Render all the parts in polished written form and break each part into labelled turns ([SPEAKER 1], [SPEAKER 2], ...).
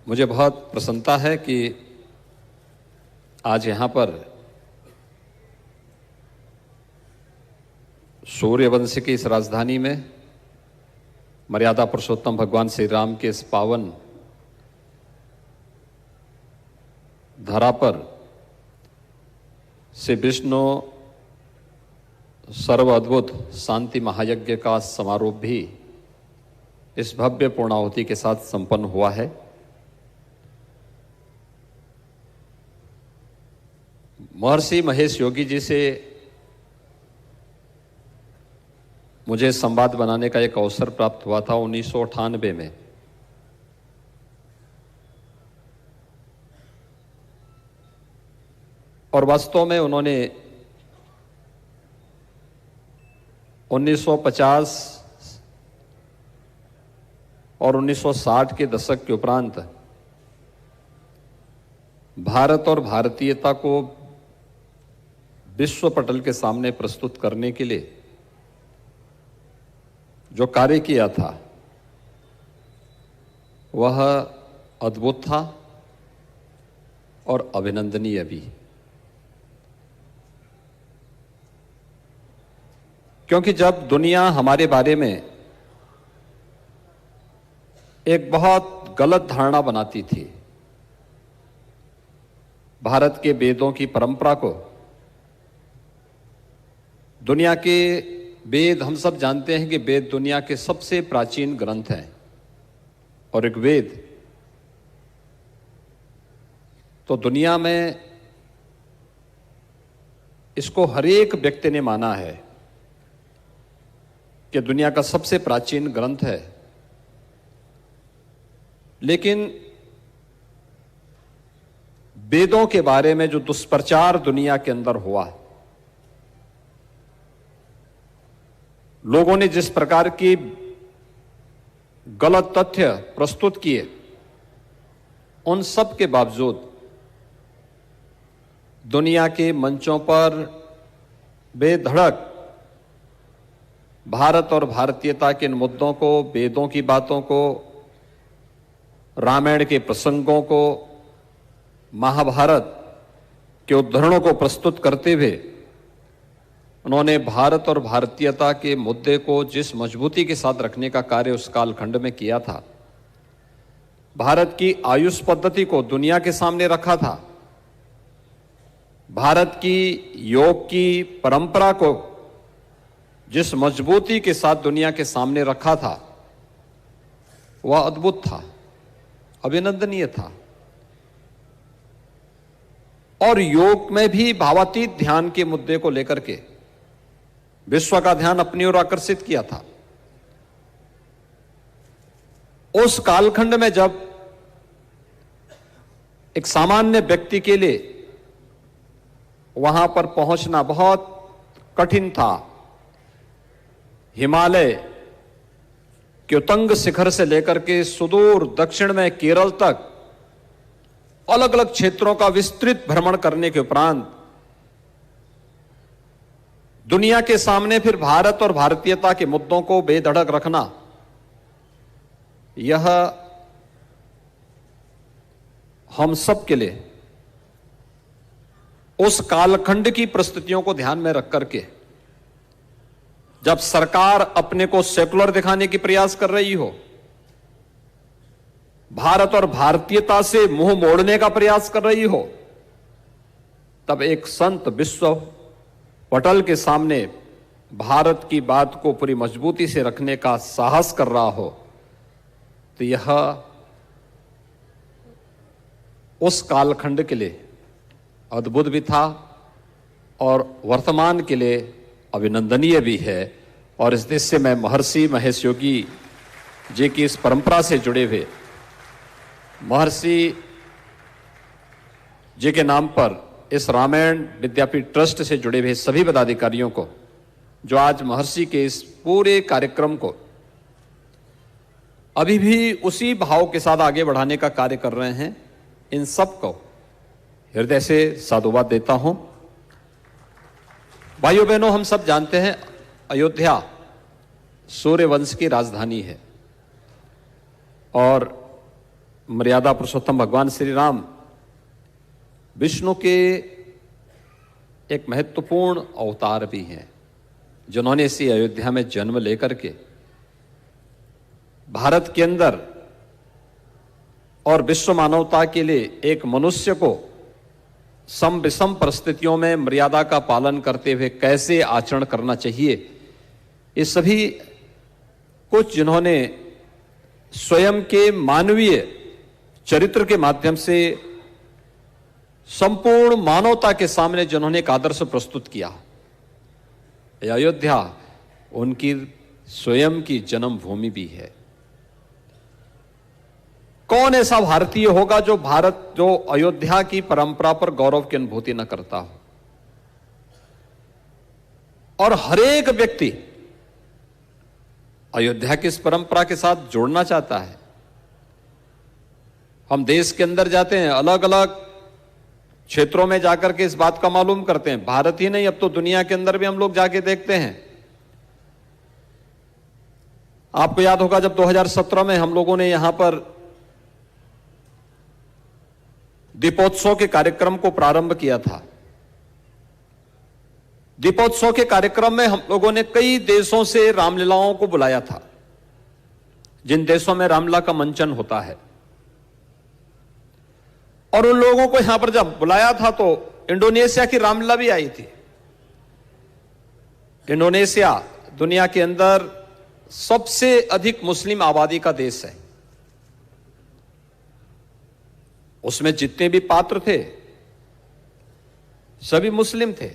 [SPEAKER 1] मुझे बहुत प्रसन्नता है कि आज यहाँ पर सूर्यवंश की इस राजधानी में मर्यादा पुरुषोत्तम भगवान श्री राम के इस पावन धरा पर श्री विष्णु सर्व अद्भुत शांति महायज्ञ का समारोह भी इस भव्य पूर्णाहुति के साथ संपन्न हुआ है। महर्षि महेश योगी जी से मुझे संवाद बनाने का एक अवसर प्राप्त हुआ था 1998 में। और वास्तव में उन्होंने 1950 और 1960 के दशक के उपरांत भारत और भारतीयता को विश्व पटल के सामने प्रस्तुत करने के लिए जो कार्य किया था वह अद्भुत था और अभिनंदनीय भी, क्योंकि जब दुनिया हमारे बारे में एक बहुत गलत धारणा बनाती थी, भारत के वेदों की परंपरा को, दुनिया के वेद, हम सब जानते हैं कि वेद दुनिया के सबसे प्राचीन ग्रंथ हैं और ऋग्वेद तो दुनिया में इसको हर एक व्यक्ति ने माना है कि दुनिया का सबसे प्राचीन ग्रंथ है। लेकिन वेदों के बारे में जो दुष्प्रचार दुनिया के अंदर हुआ, लोगों ने जिस प्रकार की गलत तथ्य प्रस्तुत किए, उन सब के बावजूद दुनिया के मंचों पर बेधड़क भारत और भारतीयता के इन मुद्दों को, वेदों की बातों को, रामायण के प्रसंगों को, महाभारत के उद्धरणों को प्रस्तुत करते हुए उन्होंने भारत और भारतीयता के मुद्दे को जिस मजबूती के साथ रखने का कार्य उस कालखंड में किया था, भारत की आयुष पद्धति को दुनिया के सामने रखा था, भारत की योग की परंपरा को जिस मजबूती के साथ दुनिया के सामने रखा था, वह अद्भुत था, अभिनंदनीय था। और योग में भी भावातीत ध्यान के मुद्दे को लेकर के विश्व का ध्यान अपनी ओर आकर्षित किया था। उस कालखंड में जब एक सामान्य व्यक्ति के लिए वहां पर पहुंचना बहुत कठिन था, हिमालय के उतंग शिखर से लेकर के सुदूर दक्षिण में केरल तक अलग अलग क्षेत्रों का विस्तृत भ्रमण करने के उपरांत दुनिया के सामने फिर भारत और भारतीयता के मुद्दों को बेधड़क रखना, यह हम सब के लिए उस कालखंड की परिस्थितियों को ध्यान में रख करके, जब सरकार अपने को सेकुलर दिखाने की प्रयास कर रही हो, भारत और भारतीयता से मुंह मोड़ने का प्रयास कर रही हो, तब एक संत विश्व पटल के सामने भारत की बात को पूरी मजबूती से रखने का साहस कर रहा हो, तो यह उस कालखंड के लिए अद्भुत भी था और वर्तमान के लिए अभिनंदनीय भी है। और इस देश से मैं महर्षि महेश योगी जी की इस परंपरा से जुड़े हुए महर्षि जी के नाम पर इस रामायण विद्यापीठ ट्रस्ट से जुड़े हुए सभी पदाधिकारियों को, जो आज महर्षि के इस पूरे कार्यक्रम को अभी भी उसी भाव के साथ आगे बढ़ाने का कार्य कर रहे हैं, इन सब को हृदय से साधुवाद देता हूं। भाइयों बहनों, हम सब जानते हैं अयोध्या सूर्यवंश की राजधानी है और मर्यादा पुरुषोत्तम भगवान श्री राम विष्णु के एक महत्वपूर्ण अवतार भी हैं, जिन्होंने इसी अयोध्या में जन्म लेकर के भारत के अंदर और विश्व मानवता के लिए एक मनुष्य को सम विषम परिस्थितियों में मर्यादा का पालन करते हुए कैसे आचरण करना चाहिए, ये सभी कुछ जिन्होंने स्वयं के मानवीय चरित्र के माध्यम से संपूर्ण मानवता के सामने जिन्होंने एक आदर्श प्रस्तुत किया। अयोध्या उनकी स्वयं की जन्मभूमि भी है। कौन ऐसा भारतीय होगा जो अयोध्या की परंपरा पर गौरव की अनुभूति न करता हो। और हर एक व्यक्ति अयोध्या की इस परंपरा के साथ जोड़ना चाहता है। हम देश के अंदर जाते हैं, अलग अलग क्षेत्रों में जाकर के इस बात का मालूम करते हैं। भारत ही नहीं, अब तो दुनिया के अंदर भी हम लोग जाके देखते हैं। आपको याद होगा जब 2017 में हम लोगों ने यहां पर दीपोत्सव के कार्यक्रम को प्रारंभ किया था। दीपोत्सव के कार्यक्रम में हम लोगों ने कई देशों से रामलीलाओं को बुलाया था, जिन देशों में रामलीला का मंचन होता है। और उन लोगों को यहां पर जब बुलाया था तो इंडोनेशिया की रामलीला भी आई थी। इंडोनेशिया दुनिया के अंदर सबसे अधिक मुस्लिम आबादी का देश है। उसमें जितने भी पात्र थे सभी मुस्लिम थे।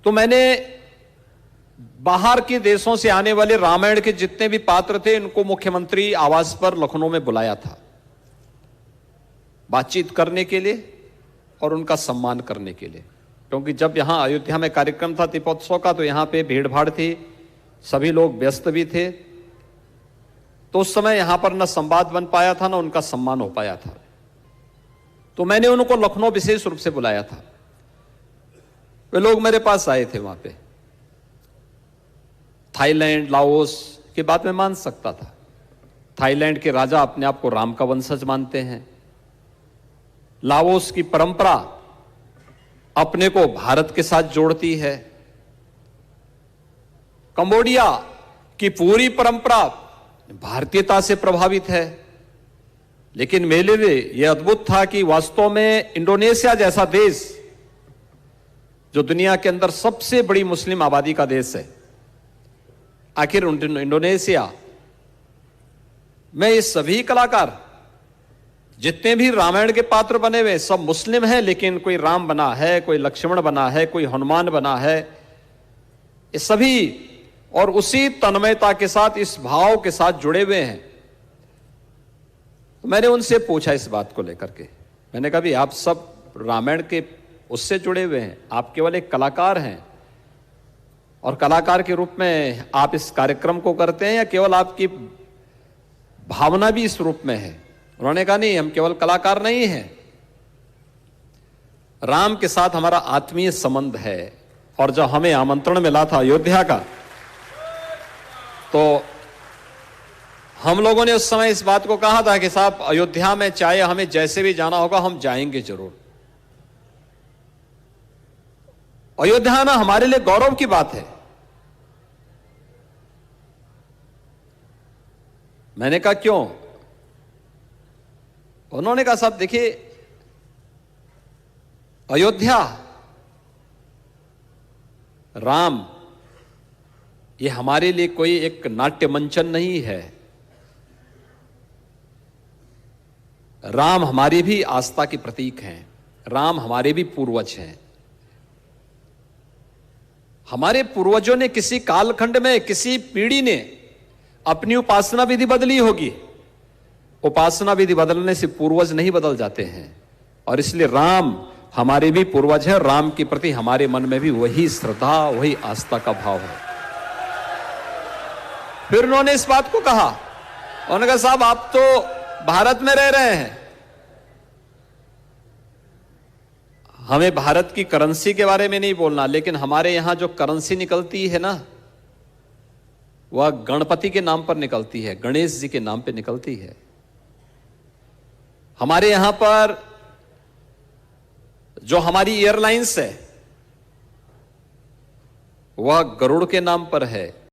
[SPEAKER 1] तो मैंने बाहर के देशों से आने वाले रामायण के जितने भी पात्र थे, इनको मुख्यमंत्री आवास पर लखनऊ में बुलाया था, बातचीत करने के लिए और उनका सम्मान करने के लिए। क्योंकि जब यहां अयोध्या में कार्यक्रम था दीपोत्सव का, तो यहां पे भीड़ भाड़ थी, सभी लोग व्यस्त भी थे। तो उस समय यहां पर न संवाद बन पाया था, न उनका सम्मान हो पाया था। तो मैंने उनको लखनऊ विशेष रूप से बुलाया था। वे लोग मेरे पास आए थे। वहां पे थाईलैंड, लाओस की बात मैं मान सकता था। थाईलैंड के राजा अपने आप को राम का वंशज मानते हैं। लाओस की परंपरा अपने को भारत के साथ जोड़ती है। कंबोडिया की पूरी परंपरा भारतीयता से प्रभावित है। लेकिन मेरे लिए यह अद्भुत था कि वास्तव में इंडोनेशिया जैसा देश, जो दुनिया के अंदर सबसे बड़ी मुस्लिम आबादी का देश है, आखिर इंडोनेशिया में ये सभी कलाकार जितने भी रामायण के पात्र बने हुए सब मुस्लिम हैं। लेकिन कोई राम बना है, कोई लक्ष्मण बना है, कोई हनुमान बना है, ये सभी और उसी तन्मयता के साथ, इस भाव के साथ जुड़े हुए हैं। तो मैंने उनसे पूछा इस बात को लेकर के। मैंने कहा भी आप सब रामायण के उससे जुड़े हुए हैं, आप केवल एक कलाकार हैं, और कलाकार के रूप में आप इस कार्यक्रम को करते हैं या केवल आपकी भावना भी इस रूप में है? उन्होंने कहा नहीं, हम केवल कलाकार नहीं हैं, राम के साथ हमारा आत्मीय संबंध है। और जब हमें आमंत्रण मिला था अयोध्या का, तो हम लोगों ने उस समय इस बात को कहा था कि साहब अयोध्या में चाहे हमें जैसे भी जाना होगा हम जाएंगे जरूर। अयोध्या आना हमारे लिए गौरव की बात है। मैंने कहा क्यों? उन्होंने कहा साहब देखिए, अयोध्या, राम, ये हमारे लिए कोई एक नाट्य मंचन नहीं है। राम हमारी भी आस्था के प्रतीक हैं, राम हमारे भी पूर्वज हैं। हमारे पूर्वजों ने किसी कालखंड में, किसी पीढ़ी ने अपनी उपासना विधि बदली होगी। उपासना विधि बदलने से पूर्वज नहीं बदल जाते हैं, और इसलिए राम हमारे भी पूर्वज है। राम के प्रति हमारे मन में भी वही श्रद्धा, वही आस्था का भाव है। फिर उन्होंने इस बात को कहा, उन्होंने कहा साहब आप तो भारत में रह रहे हैं, हमें भारत की करेंसी के बारे में नहीं बोलना, लेकिन हमारे यहां जो करेंसी निकलती है ना, वह गणपति के नाम पर निकलती है, गणेश जी के नाम पे निकलती है। हमारे यहां पर जो हमारी एयरलाइंस है वह गरुड़ के नाम पर है।